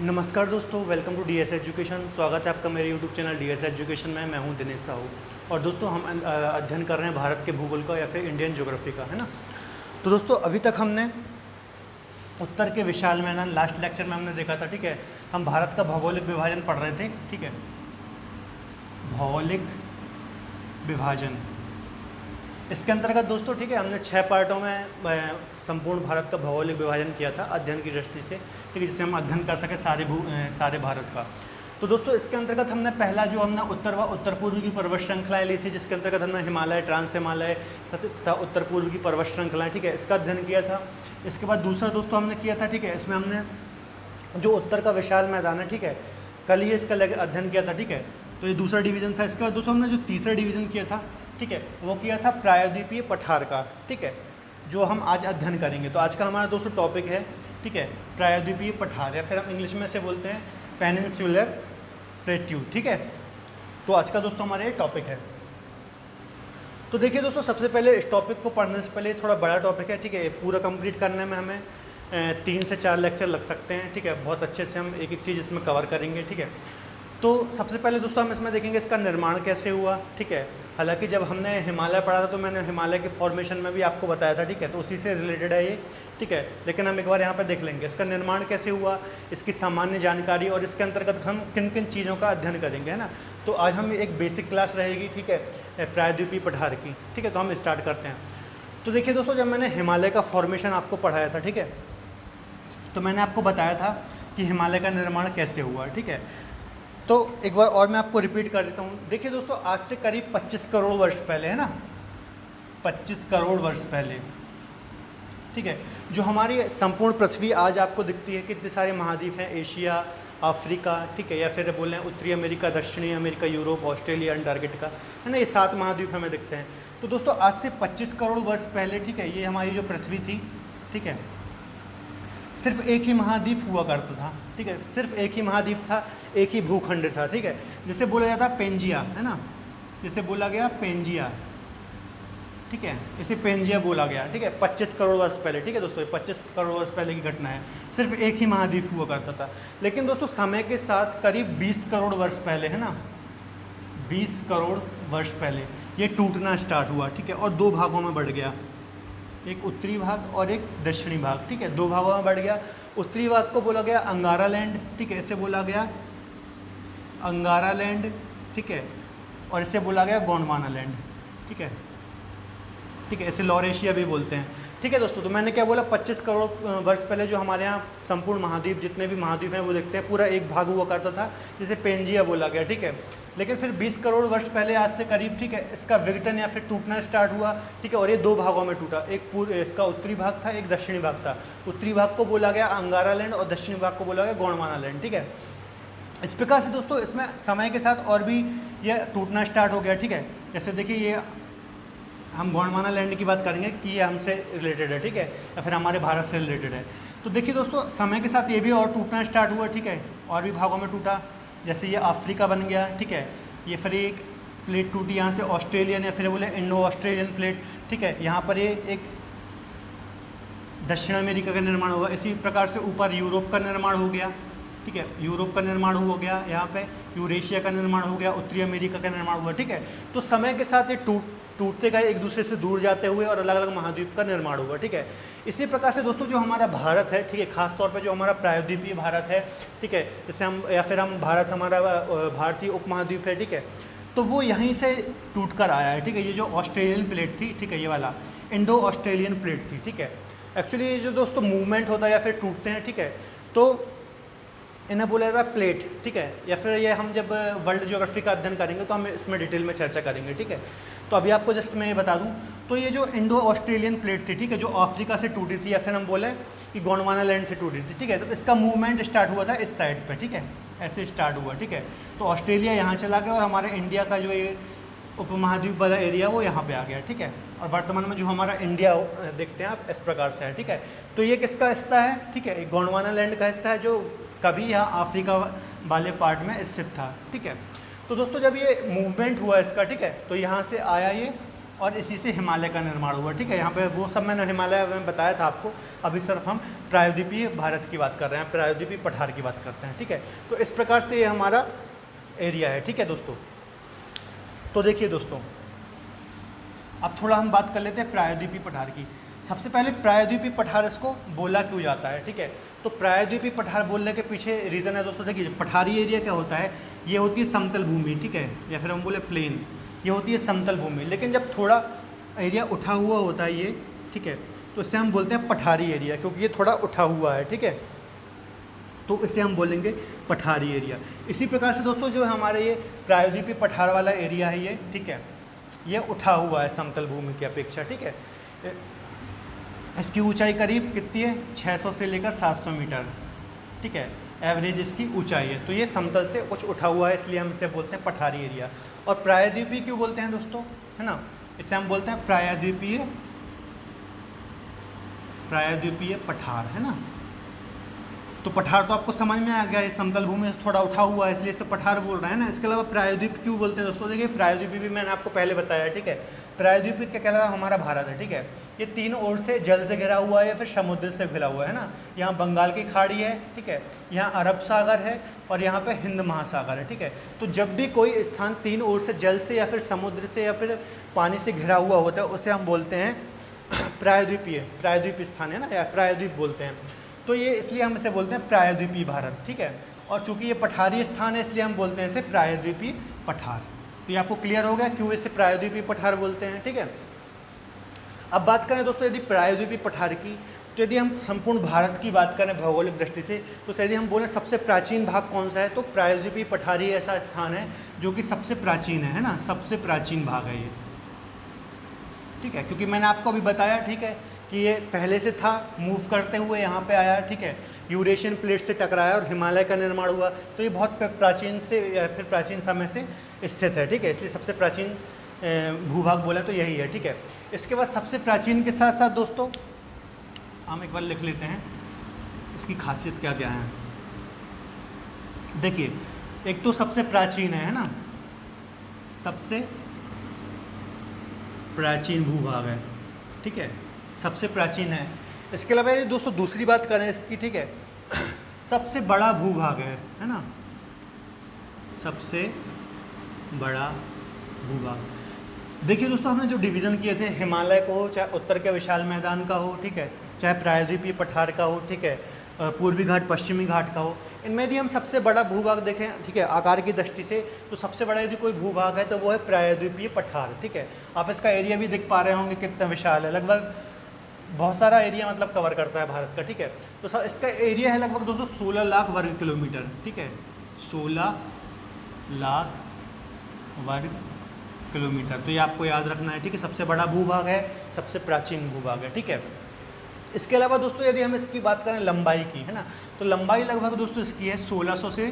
नमस्कार दोस्तों, welcome to DS education. स्वागत है आपका मेरे यूट्यूब चैनल डीएस एजुकेशन में। मैं हूं दिनेश साहू और दोस्तों हम अध्ययन कर रहे हैं भारत के भूगोल का या फिर इंडियन ज्योग्राफी का, है ना। तो दोस्तों अभी तक हमने उत्तर के विशाल मैदान लास्ट लेक्चर में हमने देखा था, ठीक है। हम भारत का भौगोलिक विभाजन पढ़ रहे थे, ठीक है। भौगोलिक विभाजन इसके अंतर्गत दोस्तों, ठीक है, हमने 6 पार्टों में संपूर्ण भारत का भौगोलिक विभाजन किया था अध्ययन की दृष्टि से, ठीक है, जिससे हम अध्ययन कर सके सारे भारत का। तो दोस्तों इसके अंतर्गत हमने पहला जो हमने उत्तर व उत्तर पूर्व की पर्वत श्रृंखलाएं ली थी, जिसके अंतर्गत हमने हिमालय, ट्रांस हिमालय तथा उत्तर पूर्व की पर्वत श्रृंखलाएं, ठीक है, इसका अध्ययन किया था। इसके बाद दूसरा दोस्तों हमने किया था, ठीक है, इसमें हमने जो उत्तर का विशाल मैदान है, ठीक है, कल ही इसका अध्ययन किया था, ठीक है। तो ये दूसरा डिवीज़न था। इसके बाद दोस्तों हमने जो तीसरा डिवीज़न किया था, ठीक है, वो किया था प्रायद्वीपीय पठार का, ठीक है, जो हम आज अध्ययन करेंगे। तो आज का हमारा दोस्तों टॉपिक है, ठीक है, प्रायद्वीपीय पठार, या फिर हम इंग्लिश में से बोलते हैं पेनिनसुलर प्लेट्यू, ठीक है। तो आज का दोस्तों हमारा ये टॉपिक है। तो देखिए दोस्तों, सबसे पहले इस टॉपिक को पढ़ने से पहले थोड़ा बड़ा टॉपिक है, ठीक है। पूरा कंप्लीट करने में हमें 3 से 4 लेक्चर लग सकते हैं, ठीक है। बहुत अच्छे से हम एक एक चीज़ इसमें कवर करेंगे, ठीक है। तो सबसे पहले दोस्तों हम इसमें देखेंगे इसका निर्माण कैसे हुआ, ठीक है। हालांकि जब हमने हिमालय पढ़ा था तो मैंने हिमालय के फॉर्मेशन में भी आपको बताया था, ठीक है, तो उसी से रिलेटेड है ये, ठीक है। लेकिन हम एक बार यहाँ पर देख लेंगे इसका निर्माण कैसे हुआ, इसकी सामान्य जानकारी और इसके अंतर्गत हम किन किन चीज़ों का अध्ययन करेंगे, है ना। तो आज हम एक बेसिक क्लास रहेगी, ठीक है, प्रायद्वीपीय पठार की, ठीक है। तो हम स्टार्ट करते हैं। तो देखिए दोस्तों, जब मैंने हिमालय का फॉर्मेशन आपको पढ़ाया था, ठीक है, तो मैंने आपको बताया था कि हिमालय का निर्माण कैसे हुआ, ठीक है। तो एक बार और मैं आपको रिपीट कर देता हूँ। देखिए दोस्तों, आज से करीब 25 करोड़ वर्ष पहले, है ना, 25 करोड़ वर्ष पहले, ठीक है, जो हमारी संपूर्ण पृथ्वी आज आपको दिखती है, कितने सारे महाद्वीप हैं, एशिया, अफ्रीका, ठीक है, या फिर बोलें उत्तरी अमेरिका, दक्षिणी अमेरिका, यूरोप, ऑस्ट्रेलिया, अंटार्कटिका, है ना, ये 7 महाद्वीप हमें दिखते हैं। तो दोस्तों आज से 25 करोड़ वर्ष पहले, ठीक है, ये हमारी जो पृथ्वी थी, ठीक है, सिर्फ एक ही महाद्वीप हुआ करता था, ठीक है, सिर्फ एक ही महाद्वीप था, एक ही भूखंड था, ठीक है, जिसे बोला जाता पेंजिया, है ना, जिसे बोला गया पेंजिया, ठीक है, इसे पेंजिया बोला गया, ठीक है, 25 करोड़ वर्ष पहले, ठीक है दोस्तों, 25 करोड़ वर्ष पहले की घटना है। सिर्फ एक ही महाद्वीप हुआ करता था। लेकिन दोस्तों समय के साथ करीब 20 करोड़ वर्ष पहले, है ना, 20 करोड़ वर्ष पहले ये टूटना स्टार्ट हुआ, ठीक है, और 2 भागों में बढ़ गया, एक उत्तरी भाग और एक दक्षिणी भाग, ठीक है, 2 भागों में बढ़ गया। उत्तरी भाग को बोला गया अंगारा लैंड, ठीक है, इसे बोला गया अंगारा लैंड, ठीक है, और इसे बोला गया गोंडवाना लैंड, ठीक है, ठीक है, इसे लॉरेशिया भी बोलते हैं, ठीक है दोस्तों। तो मैंने क्या बोला, 25 करोड़ वर्ष पहले जो हमारे यहाँ संपूर्ण महाद्वीप, जितने भी महाद्वीप हैं वो देखते हैं, पूरा एक भाग हुआ करता था जिसे पेंजिया बोला गया, ठीक है। लेकिन फिर 20 करोड़ वर्ष पहले आज से करीब, ठीक है, इसका विघटन या फिर टूटना स्टार्ट हुआ, ठीक है, और ये 2 भागों में टूटा। एक पूरे इसका उत्तरी भाग था, एक दक्षिणी भाग था। उत्तरी भाग को बोला गया अंगारा लैंड और दक्षिणी भाग को बोला गया गोंडवाना लैंड, ठीक है। इस प्रकार से दोस्तों इसमें समय के साथ और भी ये टूटना स्टार्ट हो गया, ठीक है। जैसे देखिए, ये हम गोंडवाना लैंड की बात करेंगे कि ये हमसे रिलेटेड है, ठीक है, या फिर हमारे भारत से रिलेटेड है। तो देखिए दोस्तों, समय के साथ ये भी और टूटना स्टार्ट हुआ, ठीक है, और भी भागों में टूटा। जैसे ये अफ्रीका बन गया, ठीक है, ये फिर एक प्लेट टूटी यहाँ से ऑस्ट्रेलियन, या फिर बोले इंडो ऑस्ट्रेलियन प्लेट, ठीक है, यहाँ पर ये एक दक्षिण अमेरिका का निर्माण हुआ। इसी प्रकार से ऊपर यूरोप का निर्माण हो गया, ठीक है, यूरोप का निर्माण हो गया, यहाँ पे यूरेशिया का निर्माण हो गया, उत्तरी अमेरिका का निर्माण हुआ, ठीक है। तो समय के साथ ये टूटते गए, एक दूसरे से दूर जाते हुए, और अलग अलग महाद्वीप का निर्माण हुआ, ठीक है। इसी प्रकार से दोस्तों जो हमारा भारत है, ठीक है, खासतौर पे जो हमारा प्रायद्वीपीय भारत है, ठीक है, जैसे हम या फिर हम भारत, हमारा भारतीय उपमहाद्वीप है, ठीक है, तो वो यहीं से टूट कर आया है, ठीक है। ये जो ऑस्ट्रेलियन प्लेट थी, ठीक है, ये वाला इंडो ऑस्ट्रेलियन प्लेट थी, ठीक है। एक्चुअली ये जो दोस्तों मूवमेंट होता है या फिर टूटते हैं, ठीक है, तो इन्हें बोला जाता है प्लेट, ठीक है, या फिर ये हम जब वर्ल्ड ज्योग्राफी का अध्ययन करेंगे तो हम इसमें डिटेल में चर्चा करेंगे, ठीक है। तो अभी आपको जस्ट मैं ये बता दूं, तो ये जो इंडो ऑस्ट्रेलियन प्लेट थी, ठीक है, जो अफ्रीका से टूटी थी, या फिर हम बोले कि गोंडवाना लैंड से टूटी थी, ठीक है, तो इसका मूवमेंट स्टार्ट हुआ था इस साइड पे, ठीक है, ऐसे स्टार्ट हुआ, ठीक है। तो ऑस्ट्रेलिया यहाँ चला गया और हमारे इंडिया का जो ये उपमहाद्वीप वाला एरिया वो यहाँ पे आ गया, ठीक है। और वर्तमान में जो हमारा इंडिया देखते हैं आप, इस प्रकार से है, ठीक है। तो ये किसका हिस्सा है, ठीक है, गोंडवाना लैंड का हिस्सा है, जो कभी यहाँ अफ्रीका वाले पार्ट में स्थित था, ठीक है। तो दोस्तों जब ये मूवमेंट हुआ इसका, ठीक है, तो यहाँ से आया ये और इसी से हिमालय का निर्माण हुआ, ठीक है। यहाँ पे वो सब मैंने हिमालय में बताया था आपको, अभी सिर्फ हम प्रायद्वीपीय भारत की बात कर रहे हैं, प्रायद्वीपीय पठार की बात करते हैं, ठीक है। तो इस प्रकार से ये हमारा एरिया है, ठीक है दोस्तों। तो देखिए दोस्तों, अब थोड़ा हम बात कर लेते हैं प्रायद्वीपीय पठार की। सबसे पहले प्रायद्वीपीय पठार इसको बोला क्यों जाता है, ठीक है। तो प्रायद्वीपीय पठार बोलने के पीछे रीज़न है दोस्तों, देखिए पठारी एरिया क्या होता है, ये होती है समतल भूमि, ठीक है, या फिर हम बोले प्लेन, ये होती है समतल भूमि। लेकिन जब थोड़ा एरिया उठा हुआ होता है ये, ठीक है, तो इसे हम बोलते हैं पठारी एरिया, क्योंकि ये थोड़ा उठा हुआ है, ठीक है, तो इसे हम बोलेंगे पठारी एरिया। इसी प्रकार से दोस्तों जो हमारे ये प्रायद्वीपीय पठार वाला एरिया है ये, ठीक है, ये उठा हुआ है समतल भूमि की अपेक्षा, ठीक है। इसकी ऊंचाई करीब कितनी है, 600 से लेकर 700 मीटर, ठीक है, एवरेज इसकी ऊंचाई है। तो ये समतल से कुछ उठा हुआ है, इसलिए हम इसे बोलते हैं पठारी एरिया। और प्रायद्वीपीय क्यों बोलते हैं दोस्तों, है ना, इसे हम बोलते हैं प्रायद्वीपीय पठार, है ना। तो पठार तो आपको समझ में आ गया, ये समतल भूमि से थोड़ा उठा हुआ है, इसलिए इसे पठार बोल रहे हैं ना। इसके अलावा प्रायद्वीप क्यों बोलते हैं दोस्तों, देखिए प्रायद्वीप भी मैंने आपको पहले बताया, ठीक है। प्रायद्वीप के अलावा हमारा भारत है, ठीक है, ये तीनों ओर से जल से घिरा हुआ है या फिर समुद्र से घिरा हुआ है ना। यहाँ बंगाल की खाड़ी है, ठीक है, यहाँ अरब सागर है और यहाँ पे हिंद महासागर है, ठीक है। तो जब भी कोई स्थान तीन ओर से जल से या फिर समुद्र से या फिर पानी से घिरा हुआ होता है, उसे हम बोलते हैं प्रायद्वीप स्थान, है ना, या प्रायद्वीप बोलते हैं। तो ये इसलिए हम इसे बोलते हैं प्रायद्वीपीय भारत, ठीक है। और चूंकि ये पठारी स्थान है, इसलिए हम बोलते हैं इसे प्रायद्वीपीय पठार। तो ये आपको क्लियर हो गया क्यों इसे प्रायद्वीपीय पठार बोलते हैं, ठीक है। अब बात करें दोस्तों यदि प्रायद्वीपीय पठार की, तो यदि हम संपूर्ण भारत की बात करें भौगोलिक दृष्टि से, तो यदि हम बोलें सबसे प्राचीन भाग कौन सा है, तो प्रायद्वीपीय पठारी ऐसा स्थान है जो कि सबसे प्राचीन है ना, सबसे प्राचीन भाग है ये, ठीक है। क्योंकि मैंने आपको अभी बताया, ठीक है, कि ये पहले से था, मूव करते हुए यहाँ पे आया, ठीक है, यूरेशियन प्लेट से टकराया और हिमालय का निर्माण हुआ। तो ये बहुत प्राचीन से या फिर प्राचीन समय से स्थित है, ठीक है, इसलिए सबसे प्राचीन भूभाग बोला तो यही है, ठीक है। इसके बाद सबसे प्राचीन के साथ साथ दोस्तों हम एक बार लिख लेते हैं इसकी खासियत क्या क्या है। देखिए, एक तो सबसे प्राचीन है ना, सबसे प्राचीन भूभाग है, ठीक है, सबसे प्राचीन है। इसके अलावा ये दोस्तों दूसरी बात करें इसकी, ठीक है, सबसे बड़ा भूभाग है ना, सबसे बड़ा भूभाग। देखिए दोस्तों, हमने जो डिवीज़न किए थे, हिमालय को हो, चाहे उत्तर के विशाल मैदान का हो, ठीक है, चाहे प्रायद्वीपीय पठार का हो, ठीक है, पूर्वी घाट पश्चिमी घाट का हो, इनमें यदि हम सबसे बड़ा भूभाग देखें, ठीक है, आकार की दृष्टि से, तो सबसे बड़ा यदि कोई भूभाग है तो वो है प्रायद्वीपीय पठार, ठीक है। आप इसका एरिया भी देख पा रहे होंगे कितना विशाल है, लगभग बहुत सारा एरिया मतलब कवर करता है भारत का, ठीक है। तो इसका एरिया है लगभग दोस्तों 16 लाख वर्ग किलोमीटर, ठीक है, 16 लाख वर्ग किलोमीटर। तो ये आपको याद रखना है, ठीक है, सबसे बड़ा भूभाग है, सबसे प्राचीन भूभाग है, ठीक है। इसके अलावा दोस्तों यदि हम इसकी बात करें लंबाई की, है ना, तो लंबाई लगभग दोस्तों इसकी है 1600 से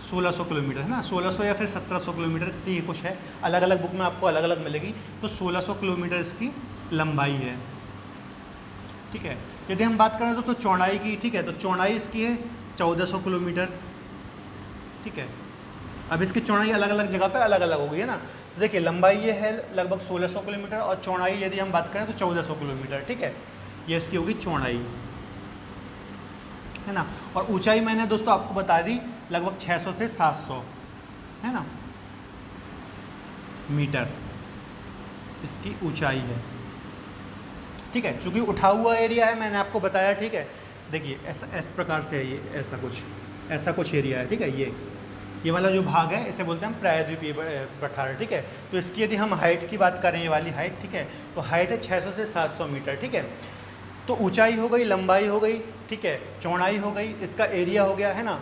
1600 किलोमीटर, है ना, 1600 या फिर 1700 किलोमीटर, इतनी कुछ है, अलग अलग बुक में आपको अलग अलग मिलेगी। तो 1600 किलोमीटर इसकी लंबाई है, ठीक है। यदि हम बात करें दोस्तों चौड़ाई की, ठीक है, तो चौड़ाई इसकी है 1400 किलोमीटर, ठीक है। अब इसकी चौड़ाई अलग अलग जगह पे अलग अलग होगी, है ना। तो देखिए लंबाई ये है लगभग 1600 किलोमीटर और चौड़ाई यदि हम बात करें तो 1400 किलोमीटर, ठीक है, ये इसकी होगी चौड़ाई, है ना। और ऊंचाई मैंने दोस्तों आपको बता दी लगभग 600 से 700, है ना, मीटर इसकी ऊंचाई है, ठीक है। चूँकि उठा हुआ एरिया है मैंने आपको बताया, ठीक है। देखिए ऐसा इस प्रकार से है, ये ऐसा कुछ एरिया है, ठीक है। ये वाला जो भाग है इसे बोलते हैं हम प्रायद्वीपीय पठार, ठीक है। तो इसकी यदि हम हाइट की बात करें, ये वाली हाइट, ठीक है, तो हाइट है 600 से 700 मीटर, ठीक है। तो ऊंचाई हो गई, लंबाई हो गई, ठीक है, चौड़ाई हो गई, इसका एरिया हो गया, है ना।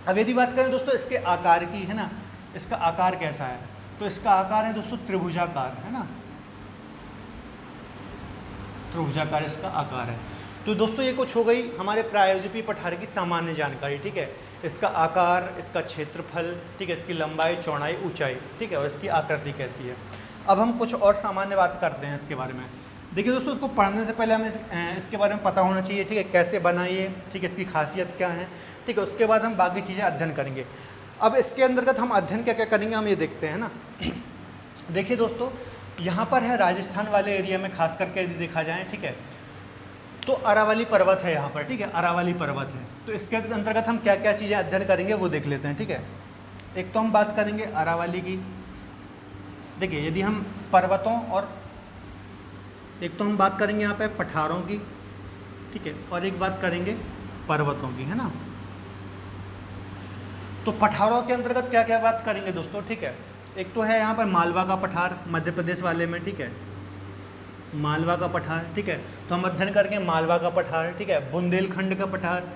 अब यदि बात करें दोस्तों इसके आकार की, है ना, इसका आकार कैसा है, तो इसका आकार है दोस्तों त्रिभुजाकार, है ना, त्रिभुजाकार इसका आकार है। तो दोस्तों ये कुछ हो गई हमारे प्रायद्वीपीय पठार की सामान्य जानकारी, ठीक है। इसका आकार, इसका क्षेत्रफल, ठीक है, इसकी लंबाई, चौड़ाई, ऊंचाई, ठीक है, और इसकी आकृति कैसी है। अब हम कुछ और सामान्य बात करते हैं इसके बारे में। देखिए दोस्तों, इसको पढ़ने से पहले हमें इसके बारे में पता होना चाहिए, ठीक है, कैसे बना ये, ठीक है, इसकी खासियत क्या है, ठीक है। उसके बाद हम बाकी चीज़ें अध्ययन करेंगे। अब इसके अंतर्गत हम अध्ययन क्या क्या करेंगे हम ये देखते हैं ना। देखिए दोस्तों, यहाँ पर है राजस्थान वाले एरिया में खास करके यदि देखा जाए, ठीक है, तो अरावली पर्वत है यहाँ पर, ठीक है, अरावली पर्वत है। तो इसके अंतर्गत हम क्या क्या चीज़ें अध्ययन करेंगे वो देख लेते हैं, ठीक है। एक तो हम बात करेंगे अरावली की। देखिए यदि हम पर्वतों और एक तो हम बात करेंगे यहाँ पे पठारों की, ठीक है, और एक बात करेंगे पर्वतों की, है ना। तो पठारों के अंतर्गत क्या क्या बात करेंगे दोस्तों, ठीक है। एक तो है यहाँ पर मालवा का पठार मध्य प्रदेश वाले में, ठीक है, मालवा का पठार, ठीक है। तो हम अध्ययन करेंगे मालवा का पठार, ठीक है, बुंदेलखंड का पठार,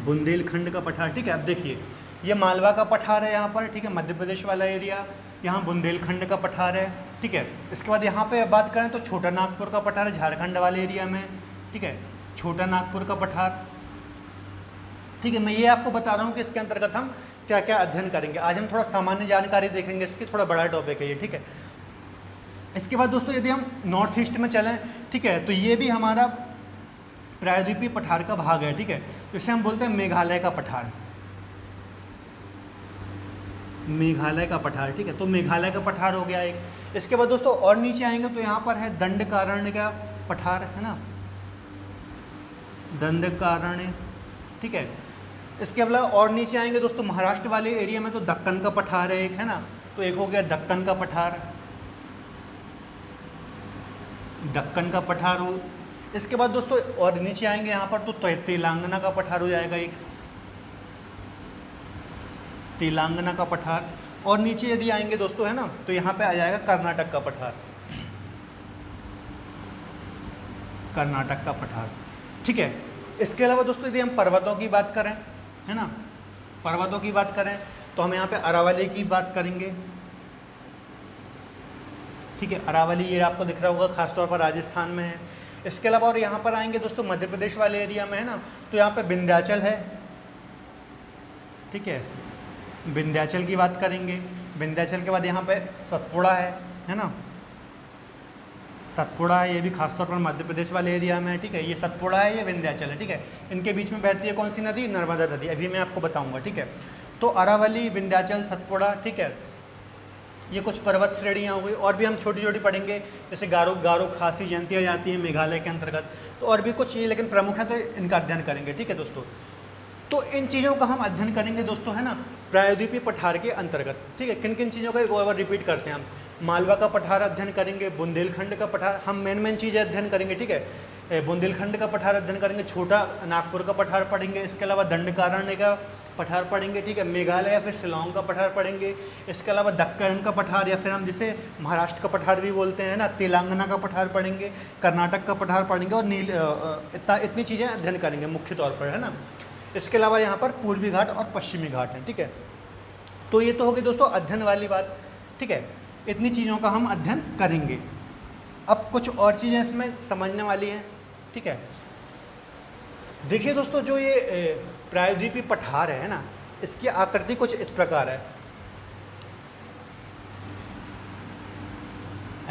बुंदेलखंड का पठार, ठीक है। अब देखिए ये मालवा का पठार है यहाँ पर, ठीक है, मध्य प्रदेश वाला एरिया, यहाँ बुंदेलखंड का पठार है, ठीक है। इसके बाद यहाँ पे बात करें तो छोटा नागपुर का पठार है झारखंड वाले एरिया में, ठीक है, छोटा नागपुर का पठार, ठीक है। मैं ये आपको बता रहा हूँ कि इसके अंतर्गत हम क्या क्या अध्ययन करेंगे। आज हम थोड़ा सामान्य जानकारी देखेंगे, इसकी थोड़ा बड़ा टॉपिक है ये, ठीक है। इसके बाद दोस्तों यदि हम नॉर्थ ईस्ट में चलें, ठीक है, तो ये भी हमारा प्रायद्वीपीय पठार का भाग है, ठीक है। इसे हम बोलते हैं मेघालय का पठार, मेघालय का पठार, ठीक है। तो मेघालय का पठार हो गया एक। इसके बाद दोस्तों और नीचे आएंगे तो यहाँ पर है दंडकारण्य का पठार, है ना, दंडकारण्य, ठीक है। इसके अलावा और नीचे आएंगे दोस्तों महाराष्ट्र वाले एरिया में तो दक्कन का पठार है एक, है ना। तो एक हो गया दक्कन का पठार, दक्कन का पठार हो। इसके बाद दोस्तों और नीचे आएंगे यहाँ पर तो तेलंगाना का पठार हो जाएगा एक, तेलंगाना का पठार। और नीचे यदि आएंगे दोस्तों, है ना, तो यहाँ पे आ जाएगा कर्नाटक का पठार, कर्नाटक का पठार, ठीक है। इसके अलावा दोस्तों यदि हम पर्वतों की बात करें, है ना, पर्वतों की बात करें तो हम यहाँ पे अरावली की बात करेंगे, ठीक है। अरावली ये आपको दिख रहा होगा, खासतौर पर राजस्थान में है। इसके अलावा और यहाँ पर आएंगे दोस्तों मध्य प्रदेश वाले एरिया में, है ना, तो यहाँ पे विंध्याचल है, ठीक है, विंध्याचल की बात करेंगे। विंध्याचल के बाद यहाँ पे सतपुड़ा है ना, सतपुड़ा है, ये भी खासतौर पर मध्य प्रदेश वाले एरिया में है, ठीक है। ये सतपुड़ा है, ये विंध्याचल है, ठीक है। इनके बीच में बहती है कौन सी नदी, नर्मदा नदी, अभी मैं आपको बताऊंगा, ठीक है। तो अरावली, विंध्याचल, सतपुड़ा, ठीक है, ये कुछ पर्वत श्रेणियाँ हो गई। और भी हम छोटी छोटी पढ़ेंगे, जैसे गारो खासी जयंतियाँ जाती हैं मेघालय के अंतर्गत, तो और भी कुछ ये लेकिन प्रमुख है तो इनका अध्ययन करेंगे, ठीक है दोस्तों। तो इन चीज़ों का हम अध्ययन करेंगे दोस्तों, है ना, प्रायद्वीपीय पठार के अंतर्गत, ठीक है। किन किन चीज़ों का एक और रिपीट करते हैं हम, मालवा का पठार अध्ययन करेंगे, बुंदेलखंड का पठार, हम मेन चीज़ें अध्ययन करेंगे, ठीक है। बुंदेलखंड का पठार अध्ययन करेंगे, छोटा नागपुर का पठार पढ़ेंगे, इसके अलावा दंडकारण्य का पठार पढ़ेंगे, ठीक है, मेघालय या फिर शिलोंग का पठार पढ़ेंगे, इसके अलावा दक्कन का पठार या फिर हम जिसे महाराष्ट्र का पठार भी बोलते हैं ना, तेलंगाना का पठार पढ़ेंगे, कर्नाटक का पठार पढ़ेंगे और इतनी चीज़ें अध्ययन करेंगे मुख्य तौर पर, है ना। इसके अलावा यहाँ पर पूर्वी घाट और पश्चिमी घाट हैं, ठीक है। तो ये तो होगी दोस्तों अध्ययन वाली बात, ठीक है। इतनी चीज़ों का हम अध्ययन करेंगे। अब कुछ और चीज़ें इसमें समझने वाली हैं, ठीक है। देखिए दोस्तों जो ये प्रायद्वीपीय पठार है ना, इसकी आकृति कुछ इस प्रकार है,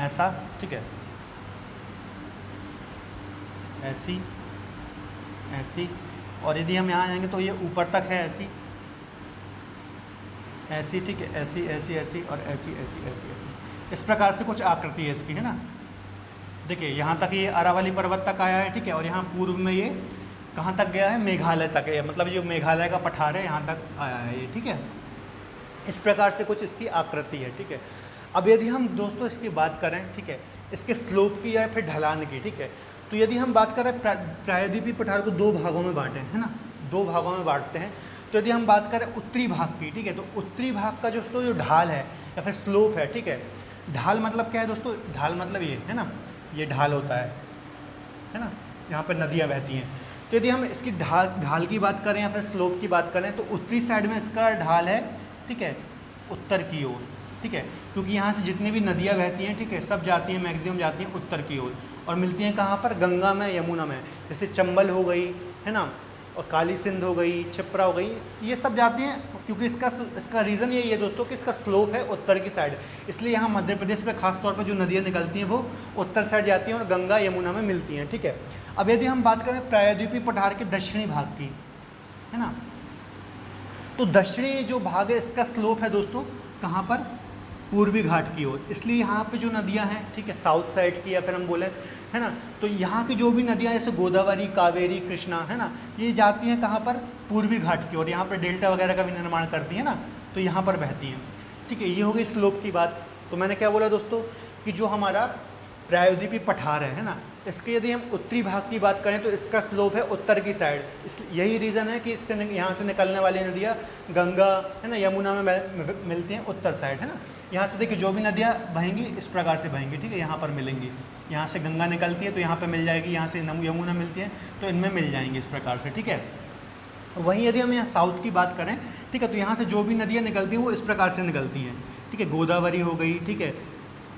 ऐसा, ठीक है, ऐसी, ऐसी, और यदि हम यहाँ आएंगे तो ये ऊपर तक है ऐसी, ऐसी, ठीक है, ऐसी ऐसी ऐसी और ऐसी ऐसी ऐसी ऐसी, इस प्रकार से कुछ आकृति है इसकी, है ना। देखिए यहाँ तक ये अरावली पर्वत तक आया है, ठीक है, और यहाँ पूर्व में ये कहाँ तक गया है, मेघालय तक है, मतलब जो मेघालय का पठार है यहाँ तक आया है ये, ठीक है। इस प्रकार से कुछ इसकी आकृति है, ठीक है। अब यदि हम दोस्तों इसकी बात करें, ठीक है, इसके स्लोप की या फिर ढलान की, ठीक है, तो यदि हम बात करें प्रायद्वीपीय पठार को दो भागों में बांटें, है ना, दो भागों में बांटते हैं। तो यदि हम बात करें उत्तरी भाग की, ठीक है, तो उत्तरी भाग का जो ढाल है या फिर स्लोप है, ठीक है, ढाल मतलब क्या है दोस्तों, ढाल मतलब ये है ना, ये ढाल होता है ना, यहाँ पर नदियाँ बहती हैं। तो यदि हम इसकी ढाल की बात करें या फिर स्लोप की बात करें तो उत्तरी साइड में इसका ढाल है, ठीक है, उत्तर की ओर, ठीक है, क्योंकि यहाँ से जितनी भी नदियाँ बहती हैं, ठीक है, सब जाती हैं, मैक्सिमम जाती हैं उत्तर की ओर और मिलती हैं कहाँ पर, गंगा में, यमुना में। जैसे चंबल हो गई, है ना, और काली सिंध हो गई, छिप्रा हो गई, ये सब जाती हैं, क्योंकि इसका रीज़न यही है दोस्तों कि इसका स्लोप है उत्तर की साइड, इसलिए यहाँ मध्य प्रदेश में खास तौर पर जो नदियाँ निकलती हैं वो उत्तर साइड जाती हैं और गंगा यमुना में मिलती हैं, ठीक है। अब यदि हम बात करें प्रायद्वीपीय पठार के दक्षिणी भाग की, है ना, तो दक्षिणी जो भाग है इसका स्लोप है दोस्तों कहाँ पर, पूर्वी घाट की ओर। इसलिए यहाँ पे जो नदियाँ हैं, ठीक है, साउथ साइड की, या फिर हम बोले, है ना, तो यहाँ की जो भी नदियाँ जैसे गोदावरी, कावेरी, कृष्णा, है ना, ये जाती हैं कहाँ पर, पूर्वी घाट की ओर। यहाँ पर डेल्टा वगैरह का भी निर्माण करती हैं ना, तो यहाँ पर बहती हैं, ठीक है। ये हो गई स्लोप की बात। तो मैंने क्या बोला दोस्तों कि जो हमारा प्रायद्वीपीय पठार है ना, इसके यदि हम उत्तरी भाग की बात करें तो इसका स्लोप है उत्तर की साइड। इस यही रीज़न है कि इससे यहाँ से निकलने वाली नदियाँ गंगा, है ना, यमुना में मिलती हैं उत्तर साइड, है ना। यहाँ से देखिए जो भी नदियाँ बहेंगी इस प्रकार से बहेंगी, ठीक है, यहाँ पर मिलेंगी। यहाँ से गंगा निकलती है तो यहाँ पर मिल जाएगी, यहाँ से यमुना मिलती है तो इनमें मिल जाएंगी इस प्रकार से, ठीक है। वहीं यदि हम यहाँ साउथ की बात करें, ठीक है, तो यहाँ से जो भी नदियाँ निकलती हैं वो इस प्रकार से निकलती हैं, ठीक है। गोदावरी हो गई, ठीक है,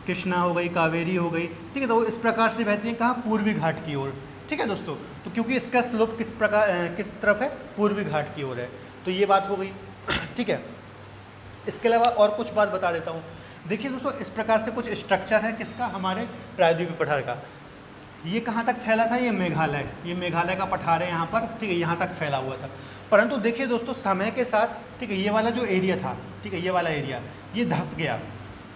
कृष्णा हो गई, कावेरी हो गई, ठीक है, तो इस प्रकार से बहती हैं कहाँ, पूर्वी घाट की ओर, ठीक है दोस्तों। तो क्योंकि इसका स्लोप किस तरफ है, पूर्वी घाट की ओर है, तो ये बात हो गई, ठीक है। इसके अलावा और कुछ बात बता देता हूँ। देखिए दोस्तों, इस प्रकार से कुछ स्ट्रक्चर है किसका, हमारे प्रायद्वीपीय पठार का। ये कहाँ तक फैला था, ये मेघालय का पठार है यहाँ पर, ठीक है, यहाँ तक फैला हुआ था। परंतु देखिए दोस्तों, समय के साथ, ठीक है, ये वाला जो एरिया था, ठीक है, ये वाला एरिया ये धंस गया,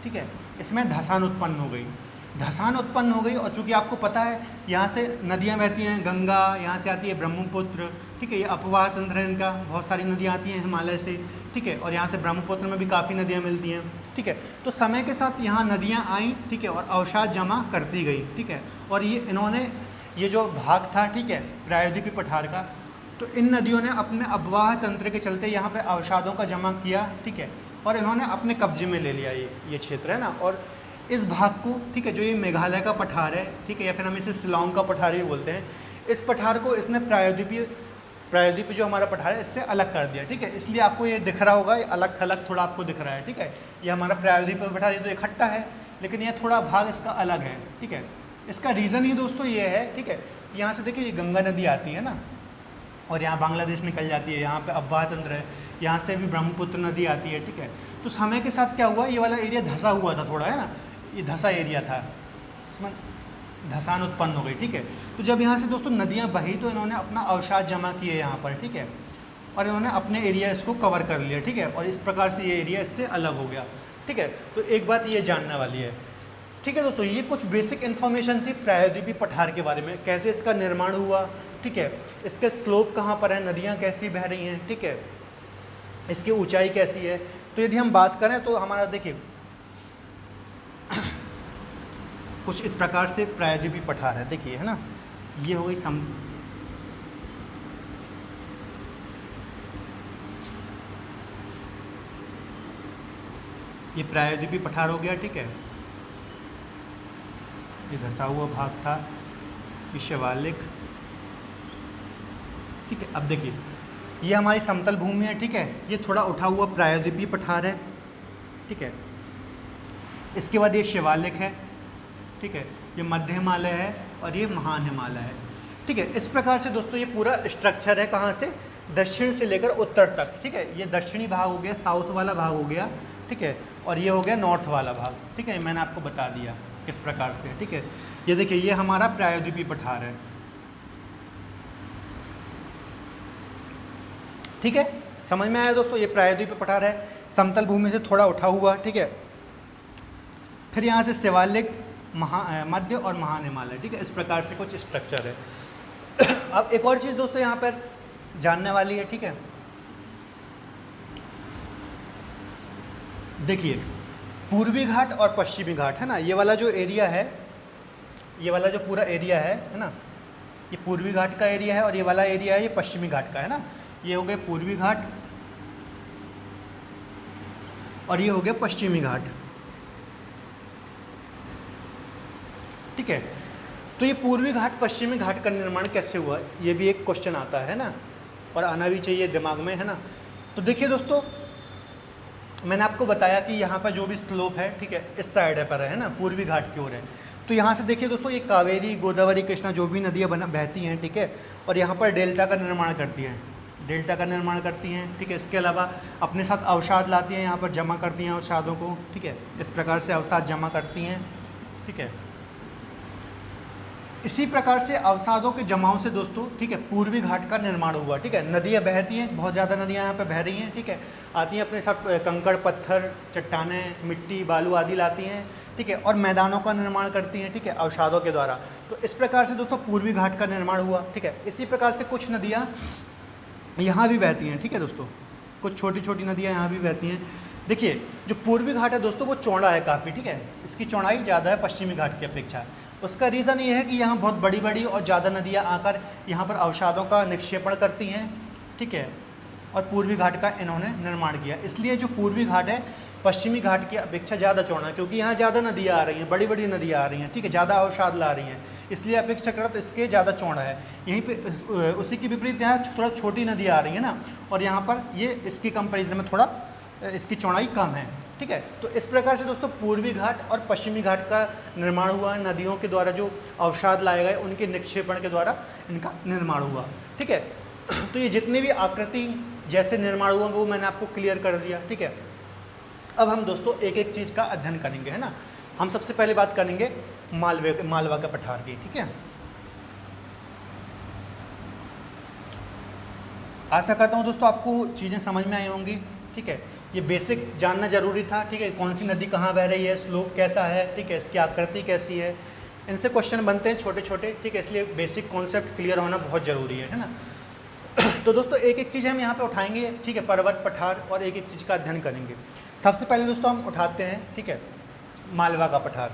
ठीक है, इसमें धसान उत्पन्न हो गई। और चूंकि आपको पता है यहाँ से नदियाँ बहती हैं, गंगा यहाँ से आती है, ब्रह्मपुत्र, ठीक है, ये अपवाह तंत्र है इनका, बहुत सारी नदियाँ आती हैं हिमालय से, ठीक है, और यहाँ से ब्रह्मपुत्र में भी काफ़ी नदियाँ मिलती हैं, ठीक है। तो समय के साथ यहाँ नदियाँ आईं, ठीक है, और अवसाद जमा करती गई, ठीक है। और ये जो भाग था, ठीक है, प्रायद्वीपीय पठार का, तो इन नदियों ने अपने अपवाह तंत्र के चलते यहाँ पे अवसादों का जमा किया, ठीक है, और इन्होंने अपने कब्जे में ले लिया ये क्षेत्र, है ना। और इस भाग को, ठीक है, जो ये मेघालय का पठार है, ठीक है, या फिर हम इसे शिलांग का पठार भी बोलते हैं, इस पठार को इसने प्रायद्वीपीय जो हमारा पठार है इससे अलग कर दिया, ठीक है। इसलिए आपको ये दिख रहा होगा, ये अलग थलग थोड़ा आपको दिख रहा है, ठीक है। ये हमारा प्रायद्वीपीय पठार, ये तो इकट्ठा है, लेकिन ये थोड़ा भाग इसका अलग है, ठीक है। इसका रीज़न ही दोस्तों ये है, ठीक है, यहाँ से देखिए ये गंगा नदी आती है ना, और यहाँ बांग्लादेश निकल जाती है, यहाँ पे अपवाह तंत्र है, यहाँ से भी ब्रह्मपुत्र नदी आती है, ठीक है। तो समय के साथ क्या हुआ, ये वाला एरिया धंसा हुआ था थोड़ा, है ना, ये धंसा एरिया था, इसमें धसान उत्पन्न हो गई, ठीक है। तो जब यहाँ से दोस्तों नदियाँ बही तो इन्होंने अपना अवसाद जमा किए यहाँ पर, ठीक है, और इन्होंने अपने एरिया इसको कवर कर लिया, ठीक है, और इस प्रकार से ये एरिया इससे अलग हो गया, ठीक है। तो एक बात ये जानने वाली है, ठीक है दोस्तों। ये कुछ बेसिक इन्फॉर्मेशन थी प्रायद्वीपीय पठार के बारे में, कैसे इसका निर्माण हुआ, ठीक है, इसके स्लोप कहाँ पर है, नदियाँ कैसी बह रही हैं, ठीक है, इसकी ऊंचाई कैसी है। तो यदि हम बात करें तो हमारा देखिए कुछ इस प्रकार से प्रायद्वीपीय पठार है, देखिए, है ना, ये हो गई ये प्रायद्वीपीय पठार हो गया, ठीक है, ये धंसा हुआ भाग था, ये शिवालिक, ठीक है। अब देखिए ये हमारी समतल भूमि है, ठीक है, ये थोड़ा उठा हुआ प्रायद्वीपीय पठार है, ठीक है। इसके बाद ये शिवालिक है, ठीक है, ये मध्य हिमालय है और ये महान हिमालय है, ठीक है। इस प्रकार से दोस्तों ये पूरा स्ट्रक्चर है, कहाँ से, दक्षिण से लेकर उत्तर तक, ठीक है। ये दक्षिणी भाग हो गया, साउथ वाला भाग हो गया, ठीक है, और ये हो गया नॉर्थ वाला भाग, ठीक है। मैंने आपको बता दिया किस प्रकार से, ठीक है। ये देखिए ये हमारा प्रायद्वीपीय पठार है, ठीक है, समझ में आया दोस्तों। ये प्रायद्वीपीय पठार है, समतल भूमि से थोड़ा उठा हुआ, ठीक है। फिर यहाँ से शिवालिक, मध्य और महान हिमालय, ठीक है, इस प्रकार से कुछ स्ट्रक्चर है। अब एक और चीज़ दोस्तों यहाँ पर जानने वाली है, ठीक है। देखिए पूर्वी घाट और पश्चिमी घाट, है ना, ये वाला जो एरिया है, ये वाला जो पूरा एरिया है ना, ये पूर्वी घाट का एरिया है, और ये वाला एरिया है ये पश्चिमी घाट का, है ना। ये हो गए पूर्वी घाट और ये हो गया पश्चिमी घाट, ठीक है। तो ये पूर्वी घाट पश्चिमी घाट का निर्माण कैसे हुआ, ये भी एक क्वेश्चन आता है ना, और आना भी चाहिए दिमाग में, है ना। तो देखिए दोस्तों, मैंने आपको बताया कि यहाँ पर जो भी स्लोप है, ठीक है, इस साइड पर है ना, पूर्वी घाट की ओर है। तो यहाँ से देखिए दोस्तों, ये कावेरी, गोदावरी, कृष्णा जो भी नदियाँ बहती हैं, ठीक है, और यहाँ पर डेल्टा का निर्माण करती हैं, ठीक है। इसके अलावा अपने साथ अवसाद लाती हैं, यहाँ पर जमा करती हैं अवसादों को, ठीक है, इस प्रकार से अवसाद जमा करती हैं, ठीक है। इसी प्रकार से अवसादों के जमाव से दोस्तों, ठीक है, पूर्वी घाट का निर्माण हुआ। ठीक है, नदियाँ बहती हैं, बहुत ज़्यादा नदियाँ यहाँ पे बह रही हैं। ठीक है, आती हैं अपने साथ कंकड़ पत्थर, चट्टानें, मिट्टी, बालू आदि लाती हैं। ठीक है, और मैदानों का निर्माण करती हैं। ठीक है, अवसादों के द्वारा। तो इस प्रकार से दोस्तों पूर्वी घाट का निर्माण हुआ। ठीक है, इसी प्रकार से कुछ नदियाँ यहाँ भी बहती हैं। ठीक है दोस्तों, कुछ छोटी छोटी नदियाँ यहाँ भी बहती हैं। देखिए, जो पूर्वी घाट है दोस्तों वो चौड़ा है काफ़ी। ठीक है, इसकी चौड़ाई ज़्यादा है पश्चिमी घाट की अपेक्षा। उसका रीज़न ये है कि यहाँ बहुत बड़ी बड़ी और ज़्यादा नदियाँ आकर यहाँ पर अवसादों का निक्षेपण करती हैं। ठीक है, और पूर्वी घाट का इन्होंने निर्माण किया, इसलिए जो पूर्वी घाट है पश्चिमी घाट की अपेक्षा ज़्यादा चौड़ा है, क्योंकि यहाँ ज़्यादा नदियाँ आ रही हैं, बड़ी बड़ी नदियाँ आ रही हैं। ठीक है, ज़्यादा अवसाद ला रही हैं, इसलिए अपेक्षाकृत इसके ज़्यादा चौड़ा है। यहीं पे उसी के विपरीत यहाँ थोड़ा छोटी नदियाँ आ रही हैं ना, और यहाँ पर ये इसकी कंपेरिजन में थोड़ा इसकी चौड़ाई कम है। ठीक है, तो इस प्रकार से दोस्तों पूर्वी घाट और पश्चिमी घाट का निर्माण हुआ। नदियों के द्वारा जो अवसाद लाए गए उनके निक्षेपण के द्वारा इनका निर्माण हुआ। ठीक है, तो ये जितने भी आकृति जैसे निर्माण हुआ वो मैंने आपको क्लियर कर दिया। ठीक है, अब हम दोस्तों एक एक चीज़ का अध्ययन करेंगे, है ना। हम सबसे पहले बात करेंगे मालवा का पठार की। ठीक है, आशा करता हूँ दोस्तों आपको चीज़ें समझ में आई होंगी। ठीक है, ये बेसिक जानना जरूरी था। ठीक है, कौन सी नदी कहाँ बह रही है, स्लोप कैसा है, ठीक है, इसकी आकृति कैसी है, इनसे क्वेश्चन बनते हैं छोटे छोटे। ठीक है, इसलिए बेसिक कॉन्सेप्ट क्लियर होना बहुत ज़रूरी है ना। तो दोस्तों एक एक चीज़ हम यहाँ पे उठाएंगे। ठीक है, पर्वत पठार, और एक एक चीज़ का अध्ययन करेंगे। सबसे पहले दोस्तों हम उठाते हैं, ठीक है, मालवा का पठार।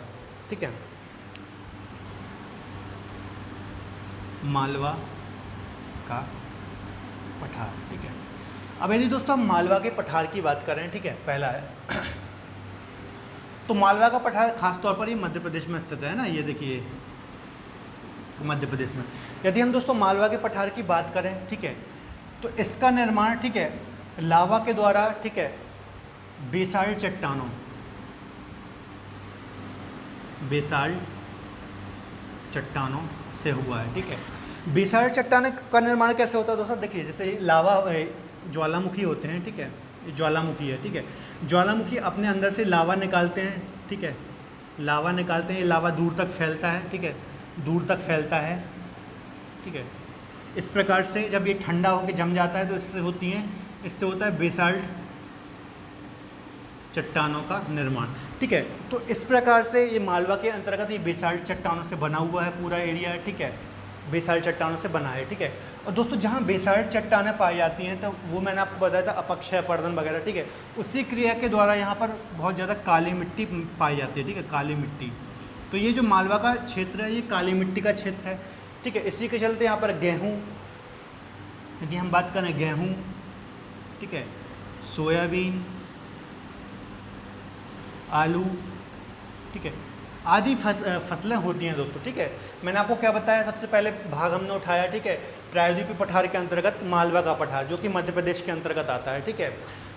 ठीक है, मालवा का पठार। ठीक है, अब यदि दोस्तों हम मालवा के पठार की बात करें, ठीक है, पहला है तो मालवा का पठार खास तौर पर ये मध्य प्रदेश में स्थित है ना। ये देखिए मध्य प्रदेश में। यदि हम दोस्तों मालवा के पठार की बात करें, ठीक है, तो इसका निर्माण, ठीक है, लावा के द्वारा, ठीक है, बेसाल्ट चट्टानों, बेसाल्ट चट्टानों से हुआ है। ठीक है, बेसाल्ट चट्टानों का निर्माण कैसे होता है दोस्तों? देखिए, जैसे लावा ज्वालामुखी होते हैं। ठीक है, ज्वालामुखी है। ठीक है, ज्वालामुखी अपने अंदर से लावा निकालते हैं। ठीक है, लावा निकालते हैं, ये लावा दूर तक फैलता है। ठीक है, दूर तक फैलता है। ठीक है, इस प्रकार से जब ये ठंडा होकर जम जाता है तो इससे होती हैं, इससे होता है बेसाल्ट चट्टानों का निर्माण। ठीक है, तो इस प्रकार से ये मालवा के अंतर्गत ये बेसाल्ट चट्टानों से बना हुआ है पूरा एरिया। ठीक है, बेसाल्ट चट्टानों से बना है। ठीक है, और दोस्तों जहाँ बेसाल्ट चट्टानें पाई जाती हैं तो वो मैंने आपको बताया था अपक्षय पर्दन वगैरह। ठीक है, उसी क्रिया के द्वारा यहाँ पर बहुत ज़्यादा काली मिट्टी पाई जाती है। ठीक है, काली मिट्टी। तो ये जो मालवा का क्षेत्र है ये काली मिट्टी का क्षेत्र है। ठीक है, इसी के चलते यहाँ पर गेहूँ, यदि हम बात करें गेहूँ, ठीक है, सोयाबीन, आलू, ठीक है, आदि फसलें होती हैं दोस्तों। ठीक है, मैंने आपको क्या बताया, सबसे पहले भाग हमने उठाया, ठीक है, प्रायद्वीपीय पठार के अंतर्गत मालवा का पठार, जो कि मध्य प्रदेश के अंतर्गत आता है। ठीक है,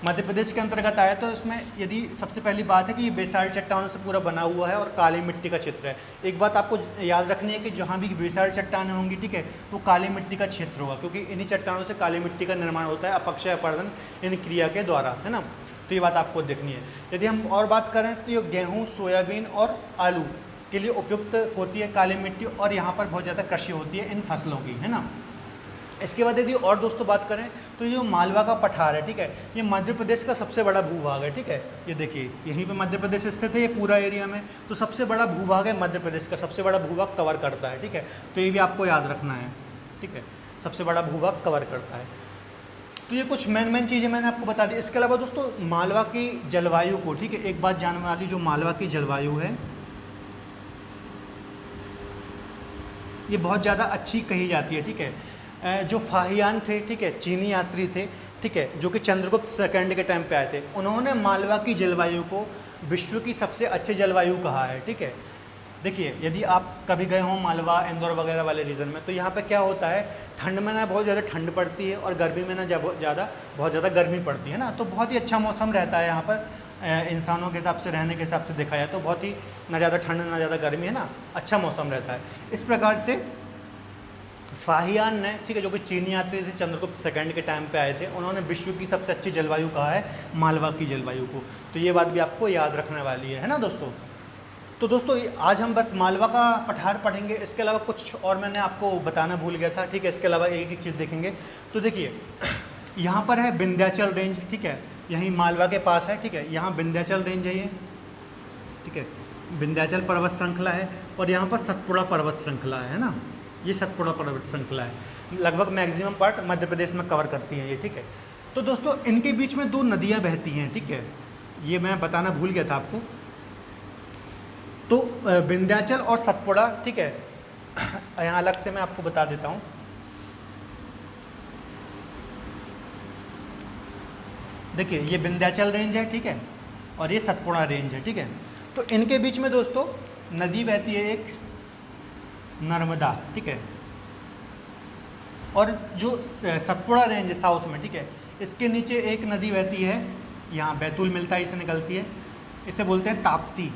मध्य प्रदेश के अंतर्गत आया तो इसमें यदि सबसे पहली बात है कि ये बेसाल्ट चट्टानों से पूरा बना हुआ है और काली मिट्टी का क्षेत्र है। एक बात आपको याद रखनी है कि जहाँ भी बेसाल्ट चट्टानें होंगी, ठीक है, वो काली मिट्टी का क्षेत्र होगा, क्योंकि इन्हीं चट्टानों से काली मिट्टी का निर्माण होता है अपक्षय पर्दन इन क्रिया के द्वारा, है ना। तो ये बात आपको देखनी है। यदि हम और बात करें तो ये गेहूँ, सोयाबीन और आलू के लिए उपयुक्त होती है काली मिट्टी, और यहाँ पर बहुत ज़्यादा कृषि होती है इन फसलों की, है ना। इसके बाद यदि और दोस्तों बात करें तो ये जो मालवा का पठार है, ठीक है, ये मध्य प्रदेश का सबसे बड़ा भूभाग है। ठीक है, ये देखिए यहीं पे मध्य प्रदेश स्थित है, ये पूरा एरिया में, तो सबसे बड़ा भूभाग है मध्य प्रदेश का, सबसे बड़ा भूभाग कवर करता है। ठीक है, तो ये भी आपको याद रखना है। ठीक है, सबसे बड़ा भूभाग कवर करता है। तो ये कुछ मेन चीज़ें मैंने आपको बता दी। इसके अलावा दोस्तों मालवा की जलवायु को, ठीक है, एक बात जानने वाली, जो मालवा की जलवायु है ये बहुत ज़्यादा अच्छी कही जाती है। ठीक है, जो फाहियान थे, ठीक है, चीनी यात्री थे, ठीक है, जो कि चंद्रगुप्त सेकंड के टाइम पे आए थे, उन्होंने मालवा की जलवायु को विश्व की सबसे अच्छी जलवायु कहा है। ठीक है, देखिए यदि आप कभी गए हों मालवा, इंदौर वगैरह वाले रीजन में, तो यहाँ पे क्या होता है, ठंड में ना बहुत ज़्यादा ठंड पड़ती है और गर्मी में ना बहुत ज़्यादा गर्मी पड़ती है ना, तो बहुत ही अच्छा मौसम रहता है यहाँ पर। इंसानों के हिसाब से, रहने के हिसाब से देखा जाए तो बहुत ही ना ज़्यादा ठंड ना ज़्यादा गर्मी, है ना, अच्छा मौसम रहता है। इस प्रकार से फाहियान ने, ठीक है, जो कि चीनी यात्री थे, चंद्रगुप्त सेकंड के टाइम पे आए थे, उन्होंने विश्व की सबसे अच्छी जलवायु कहा है मालवा की जलवायु को। तो ये बात भी आपको याद रखने वाली है ना दोस्तों। तो दोस्तों आज हम बस मालवा का पठार पढ़ेंगे, इसके अलावा कुछ और मैंने आपको बताना भूल गया था, ठीक है। इसके अलावा एक एक चीज़ देखेंगे। तो देखिए यहाँ पर है विंध्याचल रेंज, ठीक है, यहीं मालवा के पास है, ठीक है। यहाँ विंध्याचल रेंज है ये, ठीक है, विंध्याचल पर्वत श्रृंखला है। और यहाँ पर सतपुड़ा पर्वत श्रृंखला है ना, ये सतपुड़ा पर्वत श्रृंखला है। लगभग मैक्सिमम पार्ट मध्य प्रदेश में कवर करती हैं ये, ठीक है। तो दोस्तों इनके बीच में 2 नदियाँ बहती हैं, ठीक है, ये मैं बताना भूल गया था आपको। तो विंध्याचल और सतपुड़ा, ठीक है, यहाँ अलग से मैं आपको बता देता हूँ। देखिए ये विंध्याचल रेंज है, ठीक है, और ये सतपुड़ा रेंज है, ठीक है। तो इनके बीच में दोस्तों नदी बहती है एक नर्मदा, ठीक है। और जो सतपुड़ा रेंज है साउथ में, ठीक है, इसके नीचे एक नदी बहती है, यहाँ बैतूल मिलता है, इसे निकलती है, इसे बोलते हैं ताप्ती,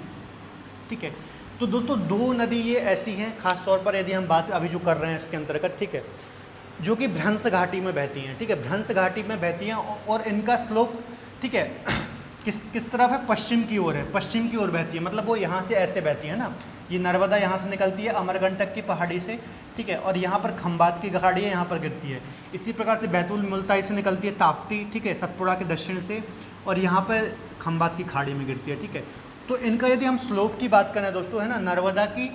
ठीक है। तो दोस्तों 2 नदी ये ऐसी हैं, खास तौर पर यदि हम बात अभी जो कर रहे हैं इसके अंतर्गत, ठीक है, जो कि भ्रंश घाटी में बहती हैं, ठीक है, भ्रंश घाटी में बहती हैं। और इनका स्लोप, ठीक है, किस तरफ है, पश्चिम की ओर है, पश्चिम की ओर बहती है, मतलब वो यहाँ से ऐसे बहती है ना, ये नर्मदा यहाँ से निकलती है अमरकंटक की पहाड़ी से, ठीक है, और यहाँ पर खंबात की खाड़ी है, यहाँ पर गिरती है। इसी प्रकार से बैतूल मुल्ताई से निकलती है ताप्ती, ठीक है, सतपुड़ा के दक्षिण से, और यहाँ पर खंबात की खाड़ी में गिरती है, ठीक है। तो इनका यदि हम स्लोप की बात करें दोस्तों, है ना, नर्मदा की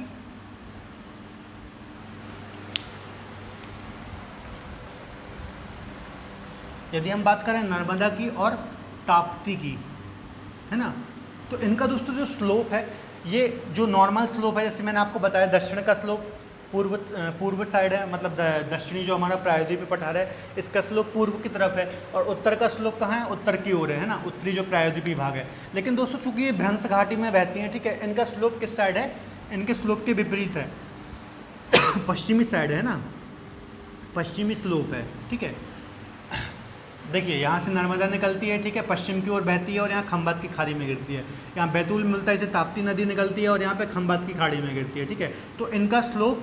यदि हम बात करें नर्मदा की और ताप्ती की, है ना, तो इनका दोस्तों जो स्लोप है, ये जो नॉर्मल स्लोप है, जैसे मैंने आपको बताया, दक्षिण का स्लोप पूर्व साइड है, मतलब दक्षिणी जो हमारा प्रायद्वीपीय पठार है, इसका स्लोप पूर्व की तरफ है, और उत्तर का स्लोप कहाँ है, उत्तर की ओर है ना, उत्तरी जो प्रायद्वीपीय भाग है। लेकिन दोस्तों चूंकि ये भ्रंश घाटी में बहती हैं, ठीक है, इनका स्लोप किस साइड है, इनके स्लोप के विपरीत है, पश्चिमी साइड है ना, पश्चिमी स्लोप है, ठीक है। देखिए यहाँ से नर्मदा निकलती है, ठीक है, पश्चिम की ओर बहती है, और यहाँ खंबात की खाड़ी में गिरती है। यहाँ बैतूल मुल्ताई से ताप्ती नदी निकलती है, और यहाँ पे खंबात की खाड़ी में गिरती है, ठीक है। तो इनका स्लोप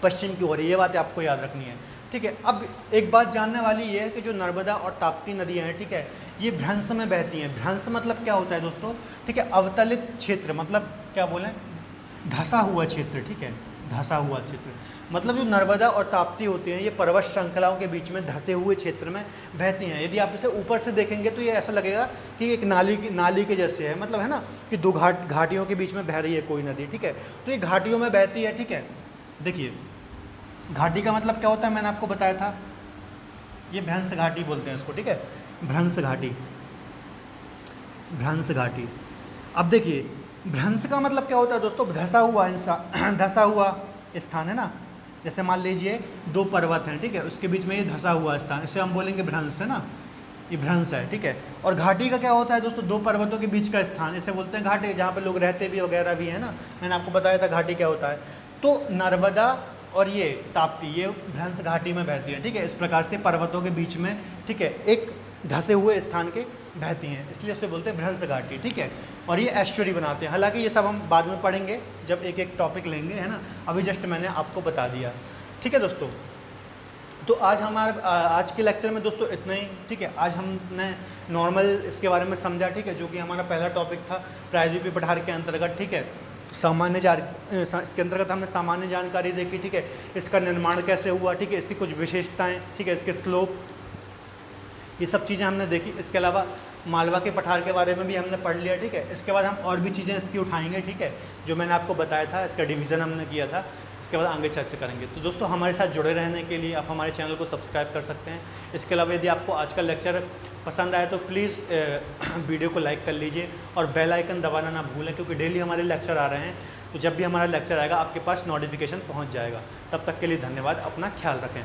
पश्चिम की ओर है, ये बात आपको याद रखनी है, ठीक है। अब एक बात जानने वाली ये है कि जो नर्मदा और ताप्ती नदियाँ हैं, ठीक है, ये भ्रंश में बहती हैं। भ्रंश मतलब क्या होता है दोस्तों, ठीक है, अवतलित क्षेत्र, मतलब क्या बोलें, धंसा हुआ क्षेत्र, ठीक है, धंसा हुआ क्षेत्र, मतलब जो नर्मदा और ताप्ती होती हैं, ये पर्वत श्रृंखलाओं के बीच में धंसे हुए क्षेत्र में बहती हैं। यदि आप इसे ऊपर से देखेंगे तो ये ऐसा लगेगा कि एक नाली के जैसे है, मतलब है ना, कि 2 घाटियों के बीच में बह रही है कोई नदी, ठीक है। तो ये घाटियों में बहती है, ठीक है। देखिए घाटी का मतलब क्या होता है, मैंने आपको बताया था, ये भ्रंश घाटी बोलते हैं इसको, ठीक है, भ्रंश घाटी, भ्रंश घाटी। अब देखिए भ्रंश का मतलब क्या होता है दोस्तों, धंसा हुआ स्थान है ना, जैसे मान लीजिए 2 पर्वत हैं, ठीक है, उसके बीच में ये धंसा हुआ स्थान, इसे हम बोलेंगे भ्रंश, है ना, ये भ्रंश है, ठीक है। और घाटी का क्या होता है दोस्तों, 2 पर्वतों के बीच का स्थान, इसे बोलते हैं घाटी, जहाँ पे लोग रहते भी वगैरह भी है ना, मैंने आपको बताया था घाटी क्या होता है। तो नर्मदा और ये ताप्ती, ये भ्रंश घाटी में बहती है, ठीक है, इस प्रकार से पर्वतों के बीच में, ठीक है, एक धंसे हुए स्थान के बहती हैं, इसलिए उसे बोलते हैं भ्रंश घाटी, ठीक है। और ये एस्चुरी बनाते हैं, हालांकि ये सब हम बाद में पढ़ेंगे जब एक एक टॉपिक लेंगे, है ना, अभी जस्ट मैंने आपको बता दिया, ठीक है दोस्तों। तो आज के लेक्चर में दोस्तों इतना ही, ठीक है। आज हमने नॉर्मल इसके बारे में समझा, ठीक है, जो कि हमारा पहला टॉपिक था प्रायद्वीपीय पठार के अंतर्गत, ठीक है। इसके अंतर्गत हमने सामान्य जानकारी देखी, ठीक है, इसका निर्माण कैसे हुआ, ठीक है, इसकी कुछ विशेषताएं, ठीक है, इसके स्लोप, ये सब चीज़ें हमने देखी। इसके अलावा मालवा के पठार के बारे में भी हमने पढ़ लिया, ठीक है। इसके बाद हम और भी चीज़ें इसकी उठाएंगे, ठीक है, जो मैंने आपको बताया था, इसका डिवीज़न हमने किया था, इसके बाद आगे चर्चा करेंगे। तो दोस्तों हमारे साथ जुड़े रहने के लिए आप हमारे चैनल को सब्सक्राइब कर सकते हैं। इसके अलावा यदि आपको आज का लेक्चर पसंद आए तो प्लीज़ वीडियो को लाइक कर लीजिए और बेल आइकन दबाना ना भूलें, क्योंकि डेली हमारे लेक्चर आ रहे हैं, तो जब भी हमारा लेक्चर आएगा आपके पास नोटिफिकेशन पहुँच जाएगा। तब तक के लिए धन्यवाद, अपना ख्याल रखें।